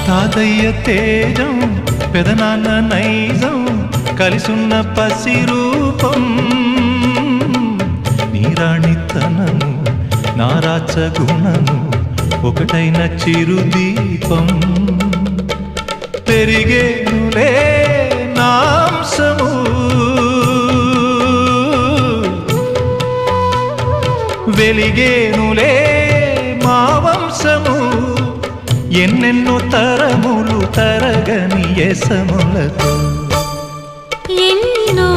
తాతయ్య తేజం పెదనాన్న నైజం కలిసున్న పసిరూపం నీరాణితనము నారాచ గుణము ఒకటైన చిరుదీపం పెరిగేనులే నాంసము వెలిగేనులే మా వంశము ఎన్నెన్నో తరములు తరగని యసములతో ఎన్నో